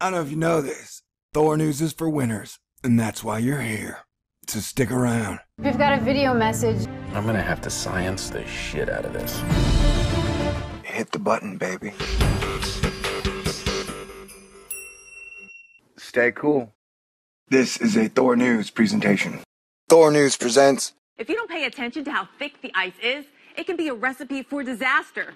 I don't know if you know this. THORNEWS is for winners, and that's why you're here. So stick around. We've got a video message. I'm gonna have to science the shit out of this. Hit the button, baby. Stay cool. This is a THORNEWS presentation. THORNEWS presents. If you don't pay attention to how thick the ice is, it can be a recipe for disaster.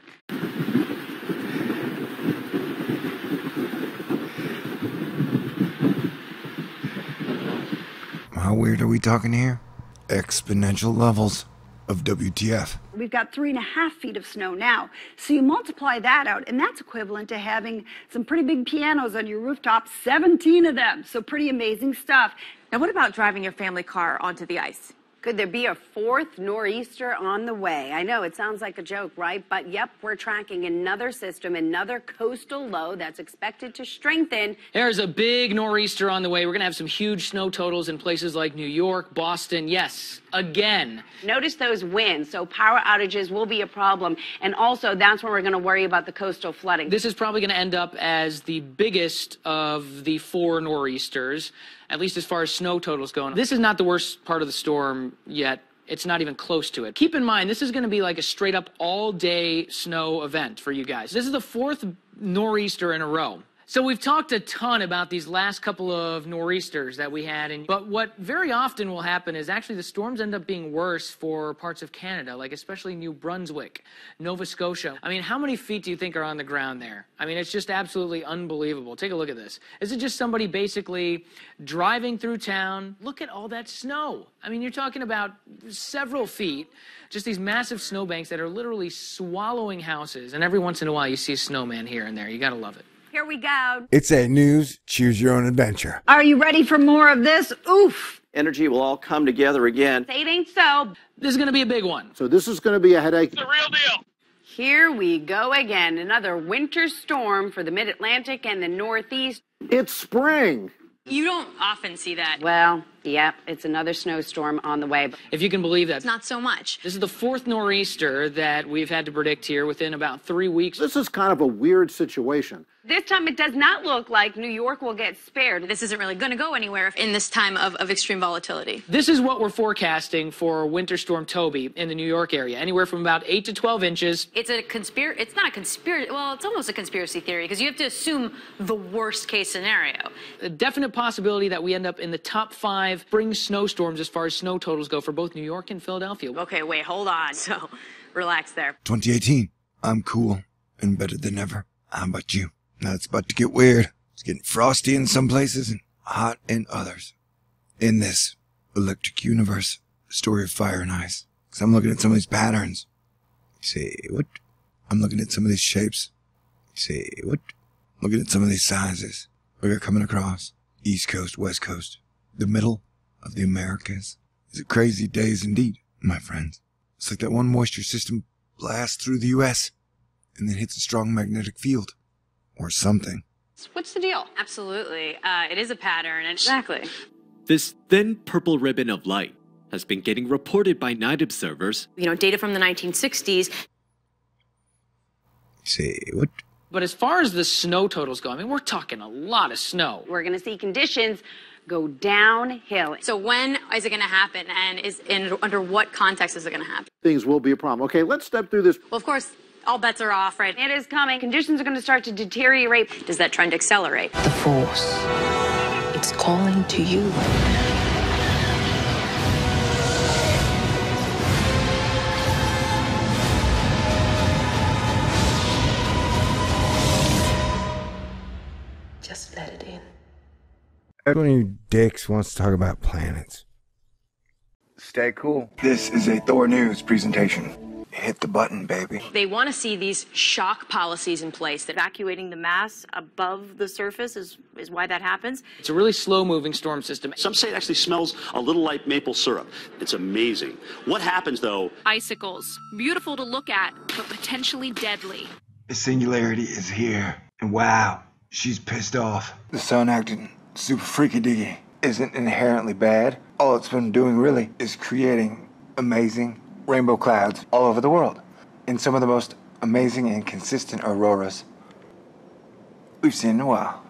How weird are we talking here? Exponential levels of WTF. We've got 3.5 feet of snow now. So you multiply that out, and that's equivalent to having some pretty big pianos on your rooftop, 17 of them. So pretty amazing stuff. Now, what about driving your family car onto the ice? Could there be a fourth nor'easter on the way? I know it sounds like a joke, right? But yep, we're tracking another system, another coastal low that's expected to strengthen. There's a big nor'easter on the way. We're going to have some huge snow totals in places like New York, Boston. Yes, again. Notice those winds, so power outages will be a problem. And also, that's when we're going to worry about the coastal flooding. This is probably going to end up as the biggest of the 4 nor'easters, at least as far as snow totals go. This is not the worst part of the storm yet. It's not even close to it. Keep in mind, this is going to be like a straight up all-day snow event for you guys. This is the 4th nor'easter in a row. So we've talked a ton about these last couple of nor'easters that we had, but what very often will happen is actually the storms end up being worse for parts of Canada, like especially New Brunswick, Nova Scotia. I mean, how many feet do you think are on the ground there? I mean, it's just absolutely unbelievable. Take a look at this. Is it just somebody basically driving through town? Look at all that snow. I mean, you're talking about several feet, just these massive snowbanks that are literally swallowing houses, and every once in a while you see a snowman here and there. You gotta love it. Here we go. It's a news, choose your own adventure. Are you ready for more of this? Oof. Energy will all come together again. Say it ain't so. This is going to be a big one. So this is going to be a headache. It's the real deal. Here we go again. Another winter storm for the mid-Atlantic and the Northeast. It's spring. You don't often see that. Well, yeah, it's another snowstorm on the way. If you can believe that. It's not so much. This is the 4th nor'easter that we've had to predict here within about 3 weeks. This is kind of a weird situation. This time it does not look like New York will get spared. This isn't really going to go anywhere in this time of extreme volatility. This is what we're forecasting for Winter Storm Toby in the New York area, anywhere from about 8 to 12 inches. It's not a conspiracy. Well, it's almost a conspiracy theory because you have to assume the worst case scenario. A definite possibility that we end up in the top 5 spring snowstorms as far as snow totals go for both New York and Philadelphia. Okay, wait, hold on. So, relax there. 2018. I'm cool and better than ever. How about you? Now it's about to get weird. It's getting frosty in some places and hot in others. In this electric universe, a story of fire and ice. Because I'm looking at some of these patterns. Say what? I'm looking at some of these shapes. Say what? Looking at some of these sizes. We're coming across East Coast, West Coast, the middle of the Americas. It's a crazy days indeed, my friends. It's like that one moisture system blasts through the U.S. and then hits a strong magnetic field. Or something. What's the deal? Absolutely. It is a pattern. Exactly. This thin purple ribbon of light has been getting reported by night observers. You know, data from the 1960s. Say what? But as far as the snow totals go, I mean, we're talking a lot of snow. We're going to see conditions go downhill. So when is it going to happen, and under what context is it going to happen? Things will be a problem. Okay, let's step through this. Well, of course, all bets are off, right? It is coming. Conditions are going to start to deteriorate. Does that trend accelerate? The force, it's calling to you. Just let it in. Everyone of you dicks wants to talk about planets. Stay cool. This is a THORNEWS presentation. Hit the button, baby. They want to see these shock policies in place. That Evacuating the mass above the surface is why that happens. It's a really slow-moving storm system. Some say it actually smells a little like maple syrup. It's amazing. What happens, though? Icicles. Beautiful to look at, but potentially deadly. The singularity is here. And wow, she's pissed off. The sun acting super freaky-diggy isn't inherently bad. All it's been doing, really, is creating amazing rainbow clouds all over the world in some of the most amazing and consistent auroras we've seen in a while.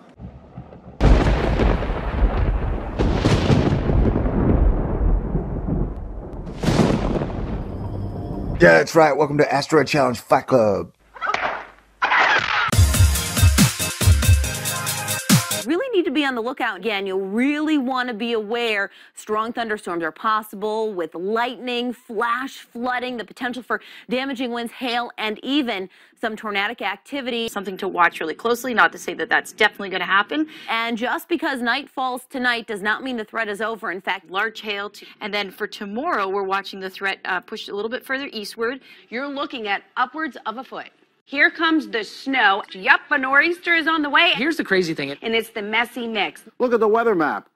Yeah, that's right. Welcome to Asteroid Challenge Fight Club. Really need to be on the lookout again. You'll really want to be aware strong thunderstorms are possible with lightning, flash flooding, the potential for damaging winds, hail, and even some tornadic activity. Something to watch really closely, not to say that that's definitely going to happen. And just because night falls tonight does not mean the threat is over. In fact, Large hail. And then for tomorrow, we're watching the threat push a little bit further eastward. You're looking at upwards of a foot. Here comes the snow. Yup, a nor'easter is on the way. Here's the crazy thing. And it's the messy mix. Look at the weather map.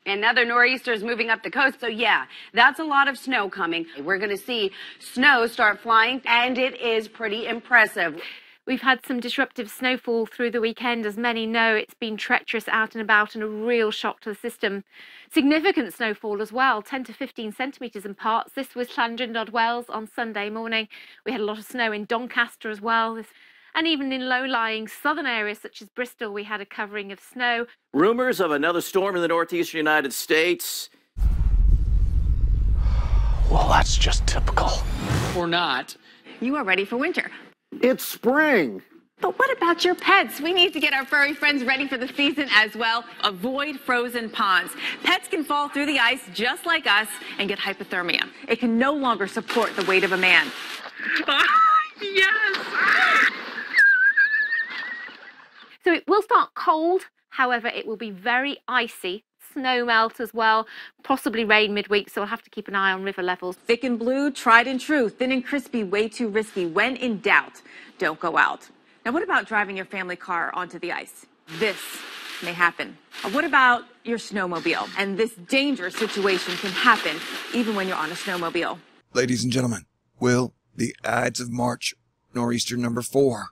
Another nor'easter is moving up the coast. So yeah, that's a lot of snow coming. We're going to see snow start flying, and it is pretty impressive. We've had some disruptive snowfall through the weekend. As many know, it's been treacherous out and about and a real shock to the system. Significant snowfall as well, 10 to 15 centimetres in parts. This was Llandrindod Wells on Sunday morning. We had a lot of snow in Doncaster as well. And even in low-lying southern areas such as Bristol, we had a covering of snow. Rumors of another storm in the northeastern United States. Well, that's just typical. Or not. you are ready for winter. It's spring. But what about your pets? We need to get our furry friends ready for the season as well. Avoid frozen ponds. Pets can fall through the ice just like us and get hypothermia. It can no longer support the weight of a man. Yes! So it will start cold, however, it will be very icy. Snow melt as well, possibly rain midweek, so we'll have to keep an eye on river levels. Thick and blue, tried and true. Thin and crispy, way too risky. When in doubt, don't go out. Now, what about driving your family car onto the ice? This may happen. What about your snowmobile? And this dangerous situation can happen even when you're on a snowmobile. Ladies and gentlemen, will the Ides of March nor'easter number 4,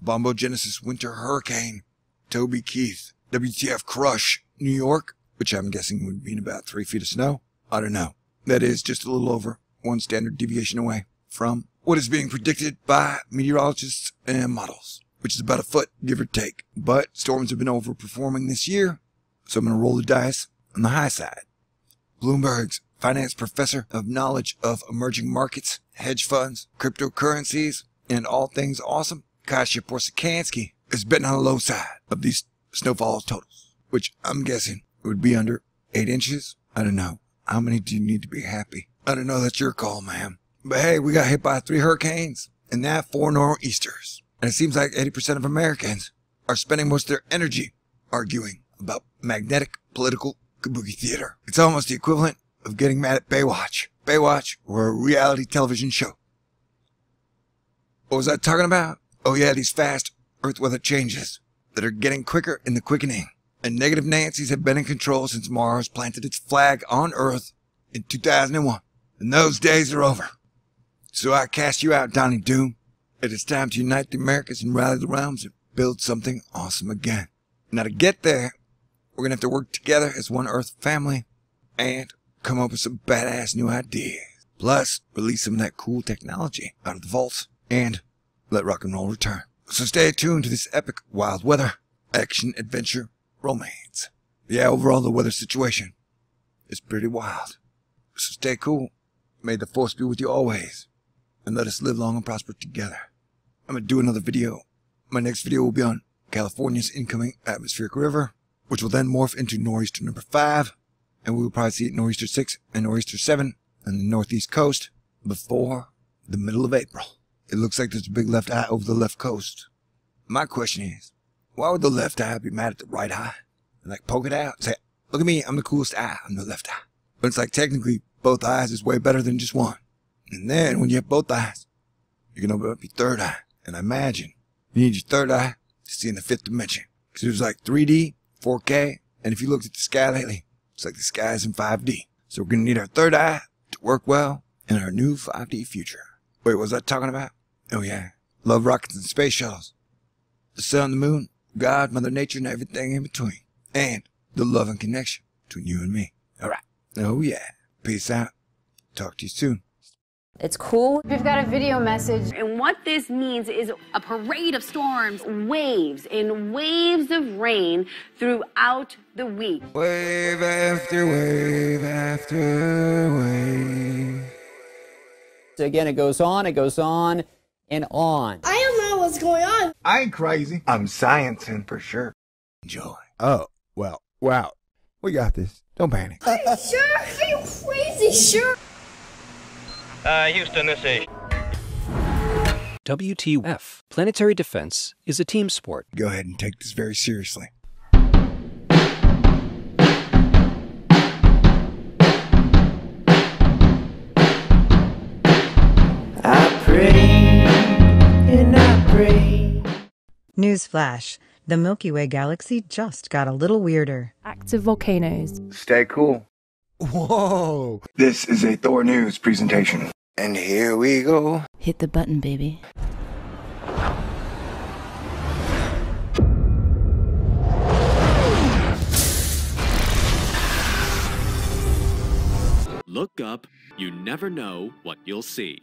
Bombogenesis Winter Hurricane Toby Keith, WTF Crush, New York, which I'm guessing would mean about 3 feet of snow? I don't know. That is just a little over 1 standard deviation away from what is being predicted by meteorologists and models, which is about a foot, give or take. But storms have been overperforming this year, so I'm going to roll the dice on the high side. Bloomberg's finance professor of knowledge of emerging markets, hedge funds, cryptocurrencies, and all things awesome, Kasia Porsikansky, is betting on the low side of these snowfall totals, which I'm guessing would be under 8 inches. I don't know. How many do you need to be happy? I don't know. That's your call, ma'am. But hey, we got hit by 3 hurricanes and now 4 nor'easters. And it seems like 80% of Americans are spending most of their energy arguing about magnetic political kabuki theater. It's almost the equivalent of getting mad at Baywatch. Baywatch were a reality television show. What was I talking about? Oh yeah, these fast Earth weather changes that are getting quicker in the quickening. And negative Nancy's have been in control since Mars planted its flag on Earth in 2001. And those days are over. So I cast you out, Donnie Doom. It is time to unite the Americas and rally the realms and build something awesome again. Now to get there, we're going to have to work together as one Earth family and come up with some badass new ideas. Plus, release some of that cool technology out of the vaults and let rock and roll return. So stay tuned to this epic wild weather, action, adventure, romance. Yeah, overall the weather situation is pretty wild. So stay cool. May the force be with you always. And let us live long and prosper together. I'm going to do another video. My next video will be on California's incoming atmospheric river, which will then morph into nor'easter number 5. And we will probably see nor'easter 6 and nor'easter 7 on the northeast coast before the middle of April. It looks like there's a big left eye over the left coast. My question is, why would the left eye be mad at the right eye? And like poke it out and say, look at me, I'm the coolest eye, I'm the left eye. But it's like technically both eyes is way better than just one. And then when you have both eyes, you can open up your third eye. And I imagine you need your third eye to see in the 5th dimension. Because there's like 3D, 4K, and if you looked at the sky lately, it's like the sky is in 5D. So we're going to need our third eye to work well in our new 5D future. Wait, what was I talking about? Oh yeah, love rockets and space shuttles. The sun, the moon, God, Mother Nature, and everything in between. And the love and connection between you and me. Alright. Oh yeah. Peace out. Talk to you soon. It's cool. We've got a video message. And what this means is a parade of storms, waves and waves of rain throughout the week. Wave after wave after wave. Again, it goes on and on. I don't know what's going on. I ain't crazy. I'm sciencing for sure. Enjoy. Oh, well, wow. We got this. Don't panic. Are you sure? Are you crazy sure? Houston, this is... WTF. Planetary defense is a team sport. Go ahead and take this very seriously. I pray and I pray. Newsflash. The Milky Way galaxy just got a little weirder. Active volcanoes. Stay cool. Whoa! This is a THORNEWS presentation. And here we go. Hit the button, baby. Look up, you never know what you'll see.